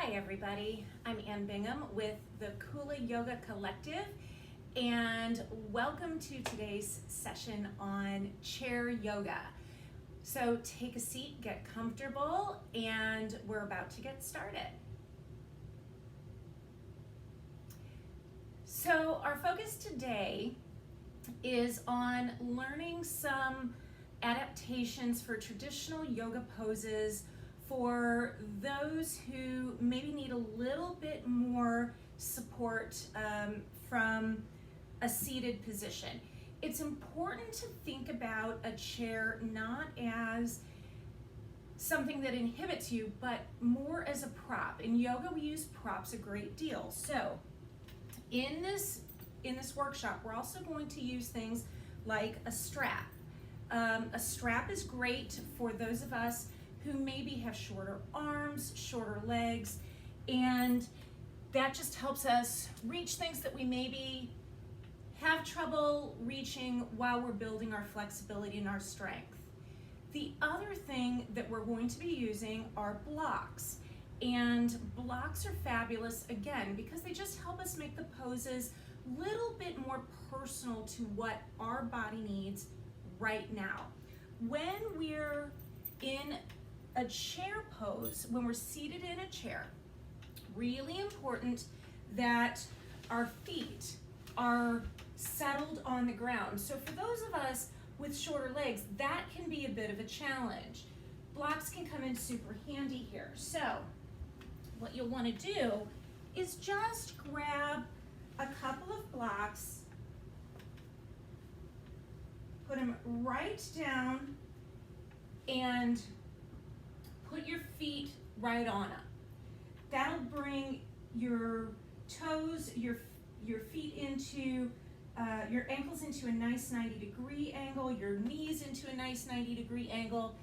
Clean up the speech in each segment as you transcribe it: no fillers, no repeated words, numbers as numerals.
Hi everybody, I'm Bingham with the Kula Yoga Collective, and welcome to today's session on chair yoga. So take a seat, get comfortable, and we're about to get started. So our focus today is on learning some adaptations for traditional yoga poses for those who maybe need a little bit more support from a seated position. It's important to think about a chair not as something that inhibits you, but more as a prop. In yoga, we use props a great deal. So in this workshop, we're also going to use things like a strap. A strap is great for those of us who maybe have shorter arms, shorter legs, and that just helps us reach things that we maybe have trouble reaching while we're building our flexibility and our strength. The other thing that we're going to be using are blocks. And blocks are fabulous, again, because they just help us make the poses a little bit more personal to what our body needs right now. When we're in a chair pose, when we're seated in a chair, really important that our feet are settled on the ground. So for those of us with shorter legs, that can be a bit of a challenge. Blocks can come in super handy here. So what you'll want to do is just grab a couple of blocks, put them right down, and put your feet right on them. That'll bring your toes, your feet into, your ankles into a nice 90-degree angle, your knees into a nice 90-degree angle,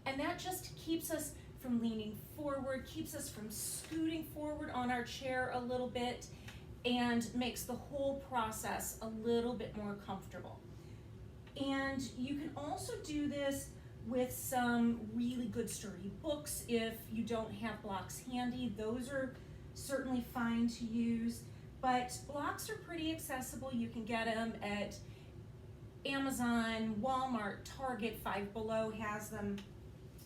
and that just keeps us from leaning forward, keeps us from scooting forward on our chair a little bit, and makes the whole process a little bit more comfortable. And you can also do this with some really good sturdy books. If you don't have blocks handy, those are certainly fine to use, but blocks are pretty accessible. You can get them at Amazon, Walmart, Target, Five Below has them.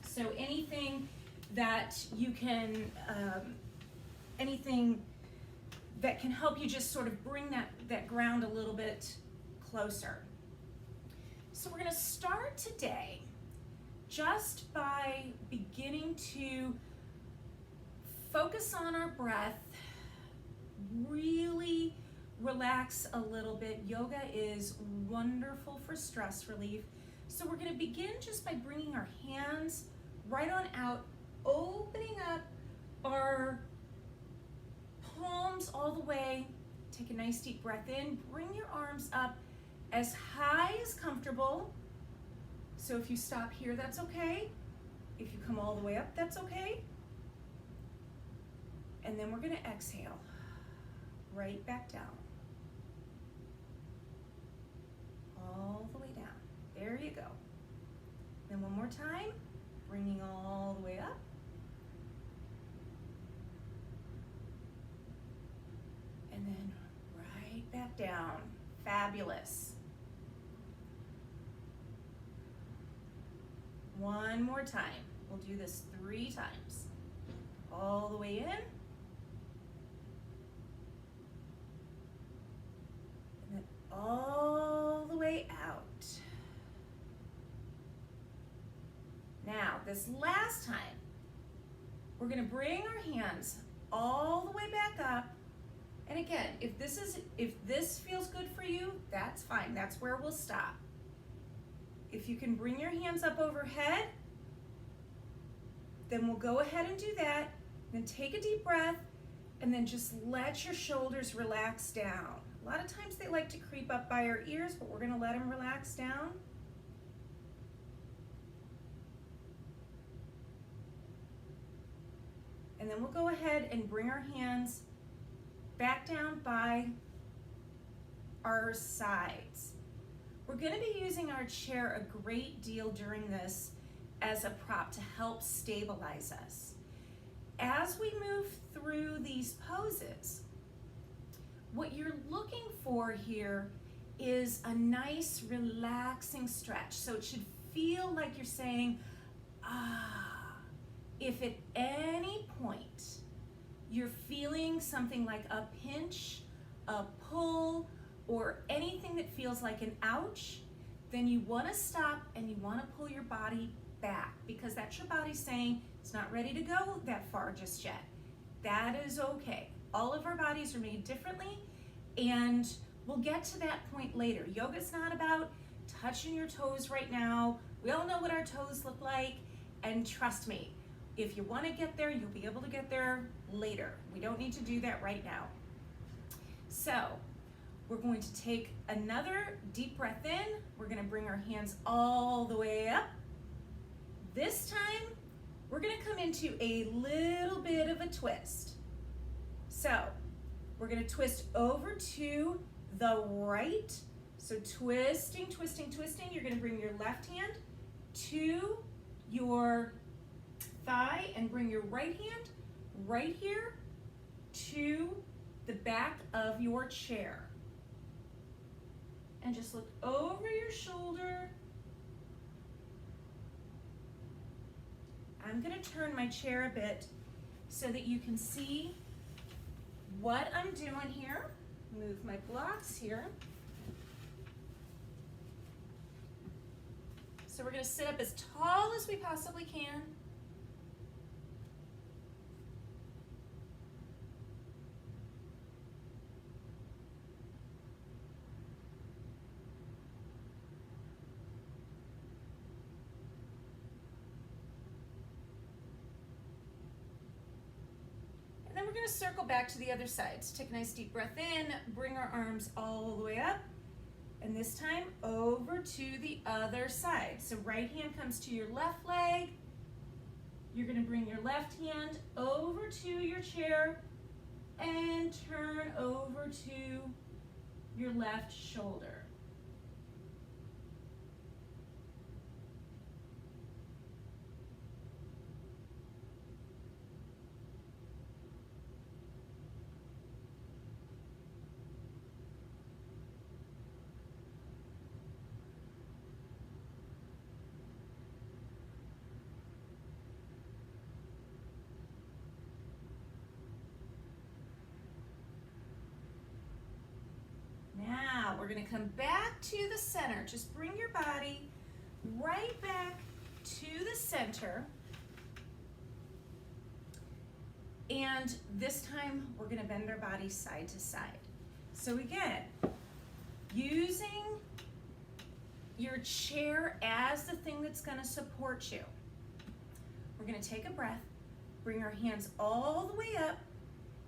So anything that you can, anything that can help you just sort of bring that ground a little bit closer. So we're gonna start today just by beginning to focus on our breath, really relax a little bit. Yoga is wonderful for stress relief. So we're going to begin just by bringing our hands right on out, opening up our palms all the way. Take a nice deep breath in, bring your arms up as high as comfortable. So if you stop here, that's okay. If you come all the way up, that's okay. And then we're going to exhale right back down. All the way down. There you go. Then one more time, bringing all the way up. And then right back down. Fabulous. One more time. We'll do this 3 times. All the way in. And then all the way out. Now, this last time, we're going to bring our hands all the way back up. And again, if this feels good for you, that's fine. That's where we'll stop. If you can bring your hands up overhead, then we'll go ahead and do that. Then take a deep breath, and then just let your shoulders relax down. A lot of times they like to creep up by our ears, but we're gonna let them relax down. And then we'll go ahead and bring our hands back down by our sides. We're going to be using our chair a great deal during this as a prop to help stabilize us. as we move through these poses, what you're looking for here is a nice relaxing stretch. So it should feel like you're saying, ah. If at any point you're feeling something like a pinch, a pull, or anything that feels like an ouch, then you want to stop and you want to pull your body back, because that's your body saying it's not ready to go that far just yet. That is okay. All of our bodies are made differently, and we'll get to that point later. Yoga's not about touching your toes right now. We all know what our toes look like, and trust me, if you want to get there, you'll be able to get there later. We don't need to do that right now. So we're going to take another deep breath in. We're going to bring our hands all the way up. This time, we're going to come into a little bit of a twist. So we're going to twist over to the right. So twisting, twisting, twisting. You're going to bring your left hand to your thigh and bring your right hand right here to the back of your chair. And just look over your shoulder. I'm going to turn my chair a bit so that you can see what I'm doing here. Move my blocks here. So we're going to sit up as tall as we possibly can. We're going to circle back to the other side. So take a nice deep breath in, bring our arms all the way up, and this time over to the other side. So right hand comes to your left leg. You're going to bring your left hand over to your chair and turn over to your left shoulder. Now we're going to come back to the center. Just bring your body right back to the center. And this time we're going to bend our body side to side. So again, using your chair as the thing that's going to support you. We're going to take a breath, bring our hands all the way up,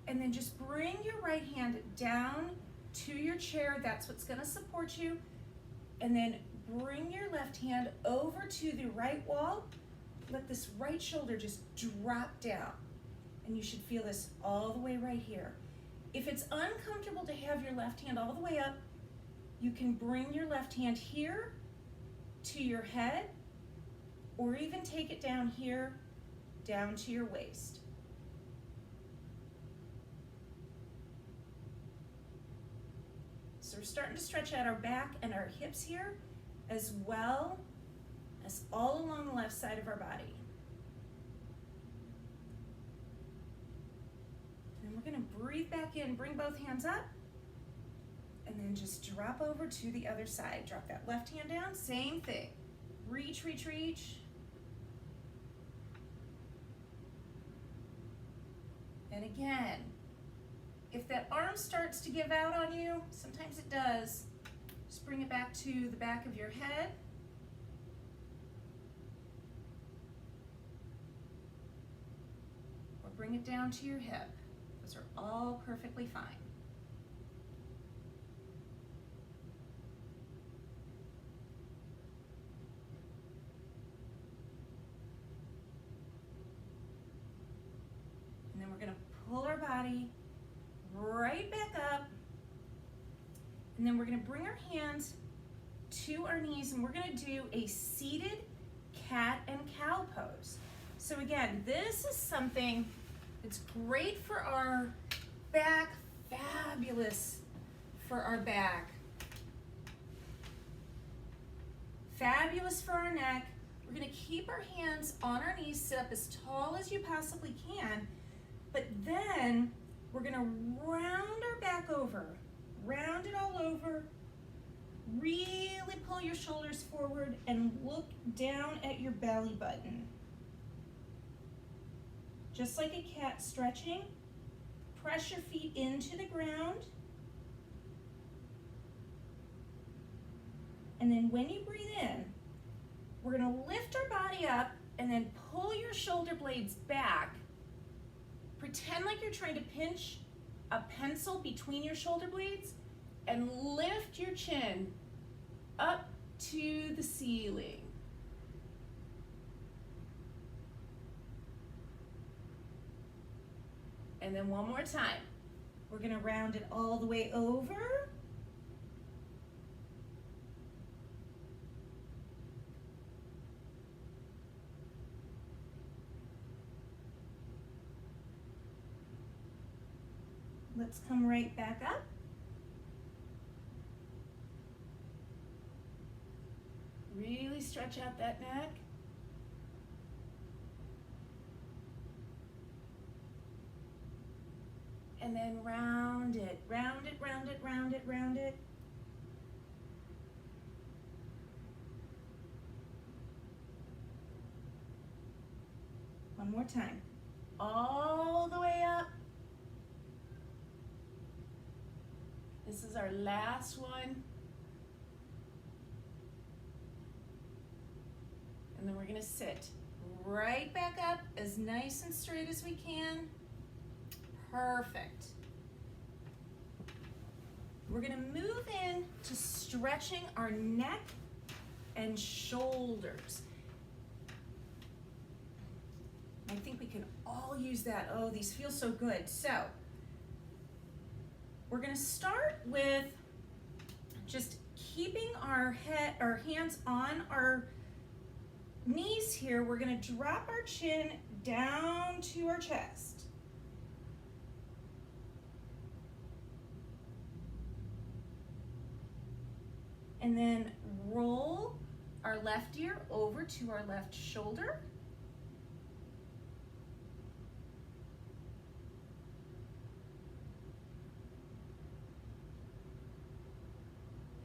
and then just bring your right hand down to your chair. That's what's going to support you. And then bring your left hand over to the right wall. Let this right shoulder just drop down. And you should feel this all the way right here. If it's uncomfortable to have your left hand all the way up, you can bring your left hand here to your head, or even take it down here, down to your waist. So we're starting to stretch out our back and our hips here, as well as all along the left side of our body. And we're going to breathe back in, bring both hands up, and then just drop over to the other side. Drop that left hand down, same thing. Reach, reach, reach. And again, if that arm starts to give out on you, sometimes it does, just bring it back to the back of your head. Or bring it down to your hip. Those are all perfectly fine. And then we're going to pull our body right back up, and then we're going to bring our hands to our knees, and we're going to do a seated cat and cow pose. So again, this is something It's great for our back, fabulous for our back. Fabulous for our neck. We're going to keep our hands on our knees, sit up as tall as you possibly can, but then we're going to round our back over. Round it all over. Really pull your shoulders forward and look down at your belly button. Just like a cat stretching. Press your feet into the ground. And then when you breathe in, we're going to lift our body up and then pull your shoulder blades back. Pretend like you're trying to pinch a pencil between your shoulder blades and lift your chin up to the ceiling. And then one more time. We're going to round it all the way over. Let's come right back up. Really stretch out that neck. And then round it, round it, round it, round it, round it. One more time. All the way up. This is our last one. And then we're going to sit right back up as nice and straight as we can. Perfect. We're going to move in to stretching our neck and shoulders. I think we can all use that. Oh, these feel so good. So we're going to start with just keeping our hands on our knees here. We're going to drop our chin down to our chest. And then roll our left ear over to our left shoulder.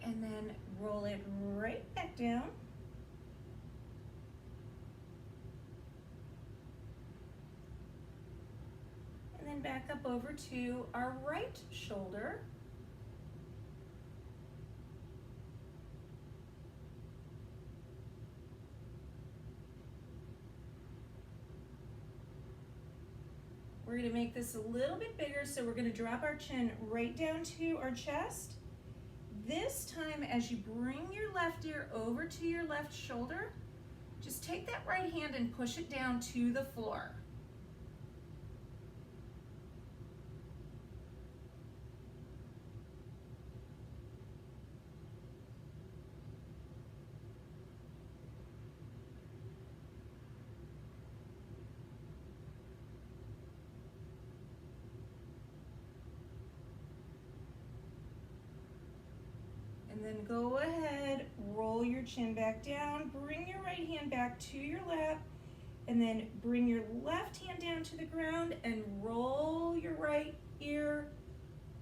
And then roll it right back down. And then back up over to our right shoulder. We're going to make this a little bit bigger, so we're going to drop our chin right down to our chest. This time, as you bring your left ear over to your left shoulder, just take that right hand and push it down to the floor. And then go ahead, roll your chin back down, bring your right hand back to your lap, and then bring your left hand down to the ground and roll your right ear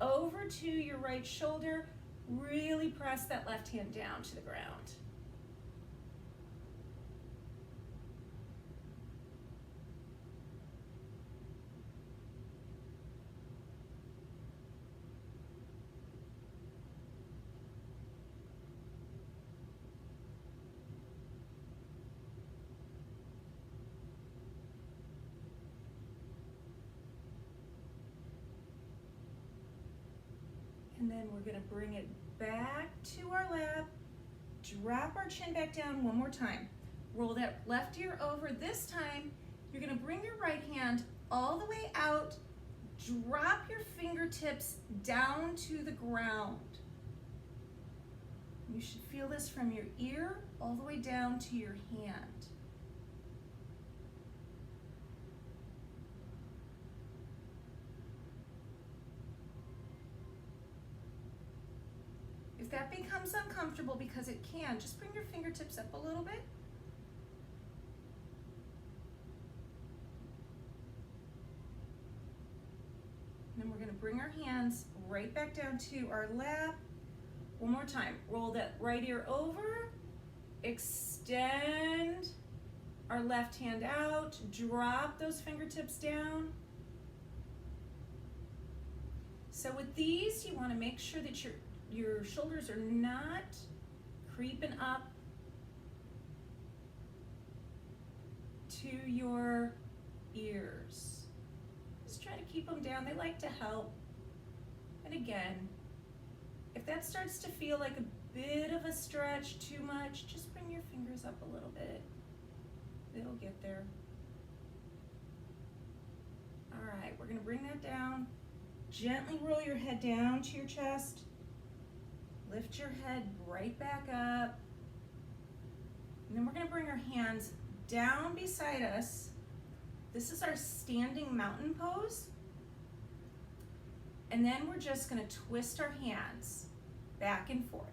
over to your right shoulder. Really press that left hand down to the ground. And then we're going to bring it back to our lap, drop our chin back down one more time. Roll that left ear over. This time, you're going to bring your right hand all the way out, drop your fingertips down to the ground. You should feel this from your ear all the way down to your hand. . that becomes uncomfortable, because it can, just bring your fingertips up a little bit. And then we're going to bring our hands right back down to our lap. One more time. Roll that right ear over. Extend our left hand out. Drop those fingertips down. So with these, you want to make sure that your shoulders are not creeping up to your ears. Just try to keep them down. They like to help. And again, if that starts to feel like a bit of a stretch, too much, just bring your fingers up a little bit. It'll get there. All right, we're going to bring that down. Gently roll your head down to your chest. Lift your head right back up. And then we're going to bring our hands down beside us. This is our standing mountain pose. And then we're just going to twist our hands back and forth.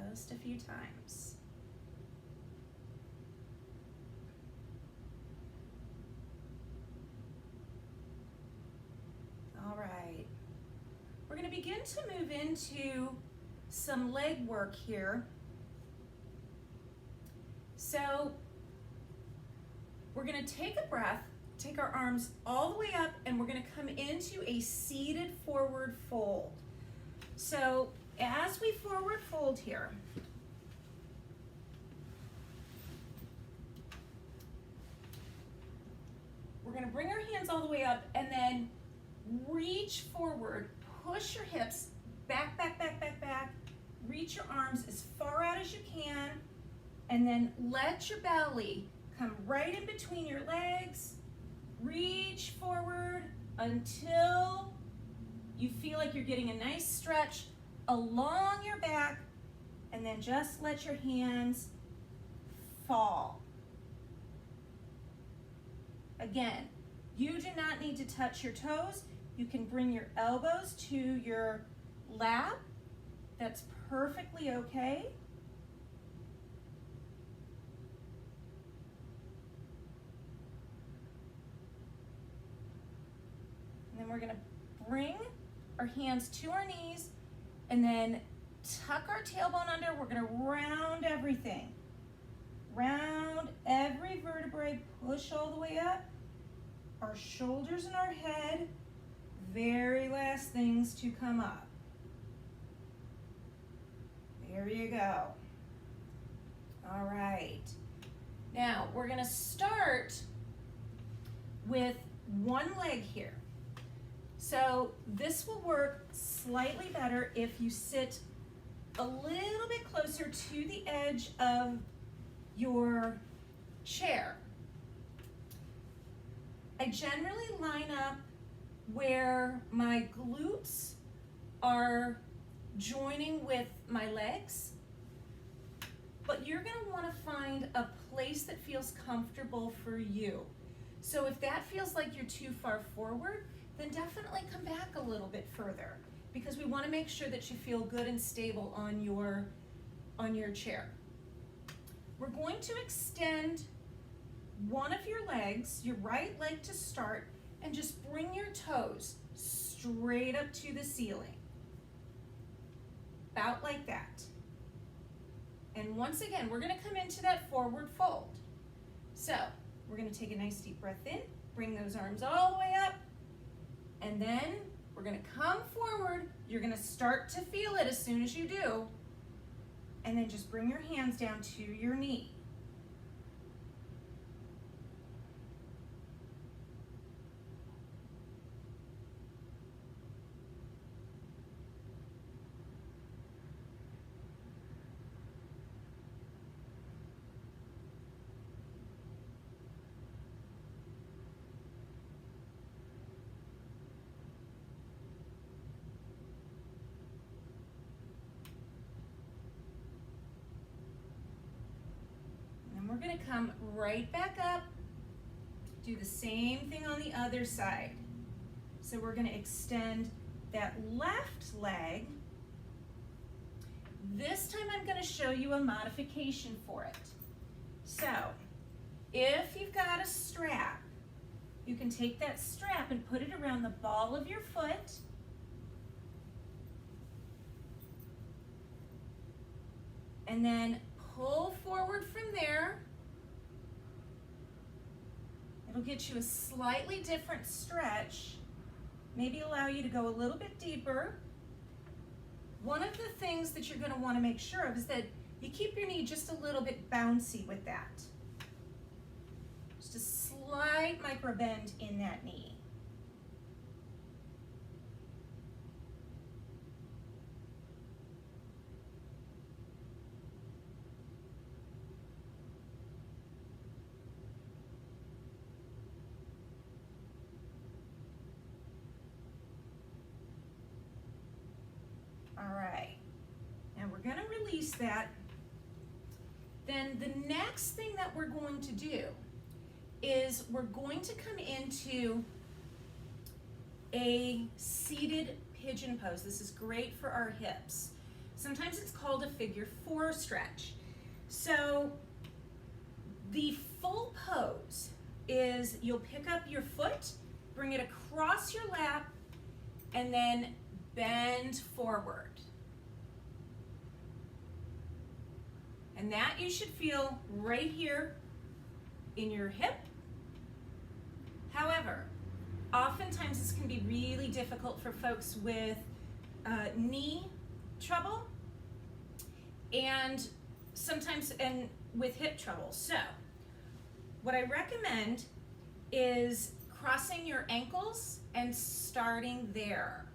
Just a few times. All right. We're going to begin to move into some leg work here. So we're going to take a breath, take our arms all the way up, and we're going to come into a seated forward fold. So as we forward fold here, we're going to bring our hands all the way up and then reach forward, push your hips back, back, back, back, back, reach your arms as far out as you can, and then let your belly come right in between your legs. Reach forward until you feel like you're getting a nice stretch along your back, and then just let your hands fall. Again, you do not need to touch your toes. You can bring your elbows to your lap. That's perfectly okay. And then we're going to bring our hands to our knees and then tuck our tailbone under. We're going to round everything. Round every vertebrae, push all the way up. Our shoulders and our head, very last things to come up. There you go. All right. Now we're going to start with one leg here. So this will work slightly better if you sit a little bit closer to the edge of your chair. I generally line up where my glutes are joining with my legs, but you're going to want to find a place that feels comfortable for you. So if that feels like you're too far forward, then definitely come back a little bit further, because we want to make sure that you feel good and stable on your chair. We're going to extend one of your legs, your right leg to start, and just bring your toes straight up to the ceiling. About like that. And once again, we're going to come into that forward fold. So we're going to take a nice deep breath in, bring those arms all the way up, and then we're going to come forward. You're going to start to feel it as soon as you do. And then just bring your hands down to your knee. We're going to come right back up. Do the same thing on the other side. So we're going to extend that left leg. This time I'm going to show you a modification for it. So if you've got a strap, you can take that strap and put it around the ball of your foot. And then pull forward from there. It'll get you a slightly different stretch. Maybe allow you to go a little bit deeper. One of the things that you're going to want to make sure of is that you keep your knee just a little bit bouncy with that. Just a slight micro bend in that knee. All right, now we're going to release that. Then the next thing that we're going to do is we're going to come into a seated pigeon pose. This is great for our hips. Sometimes it's called a figure 4 stretch. So the full pose is you'll pick up your foot, bring it across your lap, and then bend forward. And that you should feel right here in your hip. However, oftentimes this can be really difficult for folks with knee trouble and sometimes with hip trouble. So what I recommend is crossing your ankles and starting there.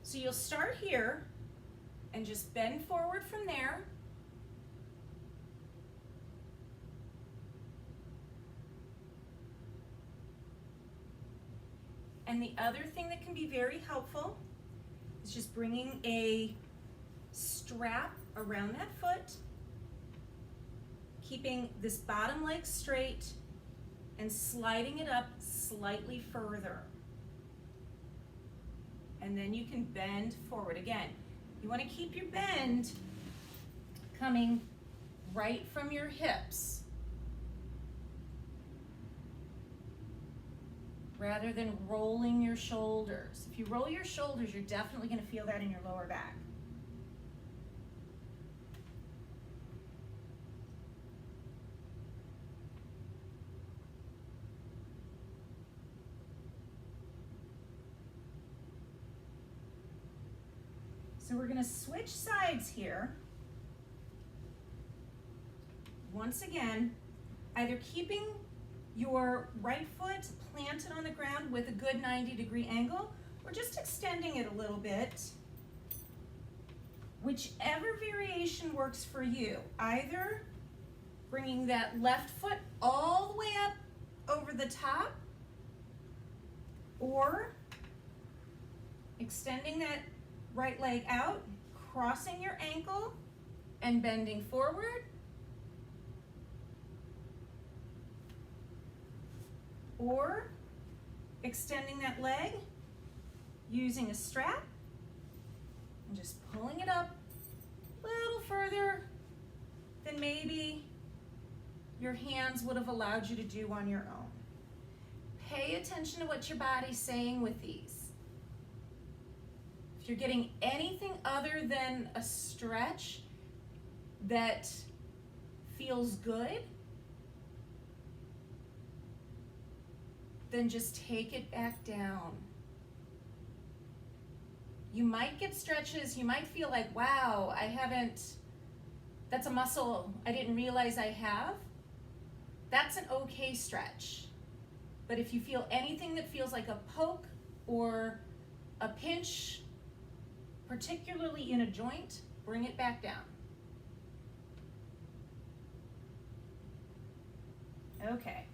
So you'll start here and just bend forward from there. And the other thing that can be very helpful is just bringing a strap around that foot, keeping this bottom leg straight and sliding it up slightly further. And then you can bend forward. Again, you want to keep your bend coming right from your hips rather than rolling your shoulders. If you roll your shoulders, you're definitely going to feel that in your lower back. So we're going to switch sides here. Once again, either keeping your right foot planted on the ground with a good 90-degree angle, or just extending it a little bit. Whichever variation works for you. Either bringing that left foot all the way up over the top, or extending that right leg out, crossing your ankle and bending forward, or extending that leg using a strap and just pulling it up a little further than maybe your hands would have allowed you to do on your own. Pay attention to what your body's saying with these. If you're getting anything other than a stretch that feels good, then just take it back down. You might get stretches, you might feel like, wow, that's a muscle I didn't realize I have. That's an okay stretch. But if you feel anything that feels like a poke or a pinch, particularly in a joint, bring it back down. Okay.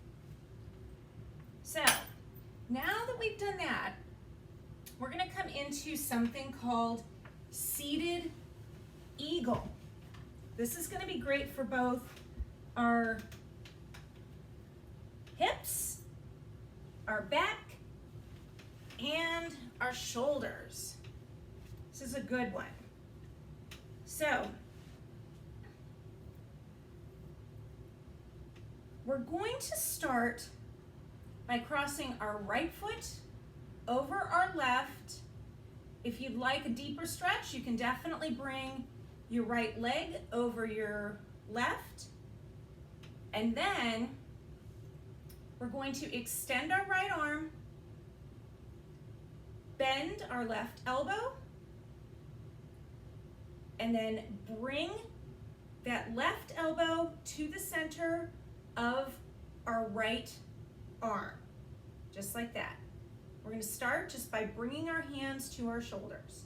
So, now that we've done that, we're going to come into something called seated eagle. This is going to be great for both our hips, our back, and our shoulders. This is a good one. So, we're going to start by crossing our right foot over our left. If you'd like a deeper stretch, you can definitely bring your right leg over your left. And then we're going to extend our right arm, bend our left elbow, and then bring that left elbow to the center of our right arm, just like that. We're going to start just by bringing our hands to our shoulders.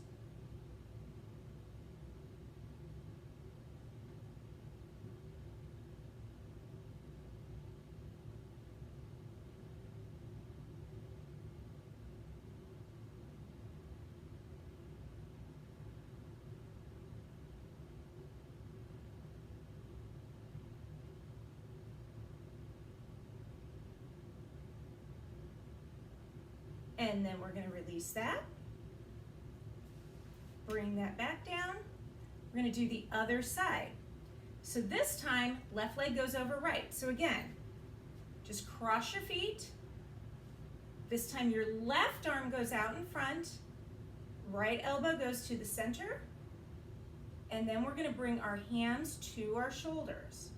And then we're going to release that. Bring that back down. We're going to do the other side. So this time, left leg goes over right. So again, just cross your feet. This time your left arm goes out in front. Right elbow goes to the center. And then we're going to bring our hands to our shoulders.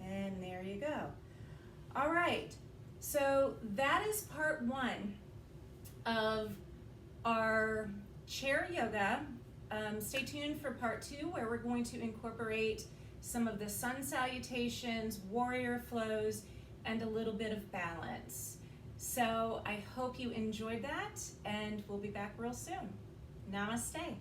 And there you go. All right, so that is part one of our chair yoga. Stay tuned for part two, where we're going to incorporate some of the sun salutations, warrior flows, and a little bit of balance. So I hope you enjoyed that, and we'll be back real soon. Namaste.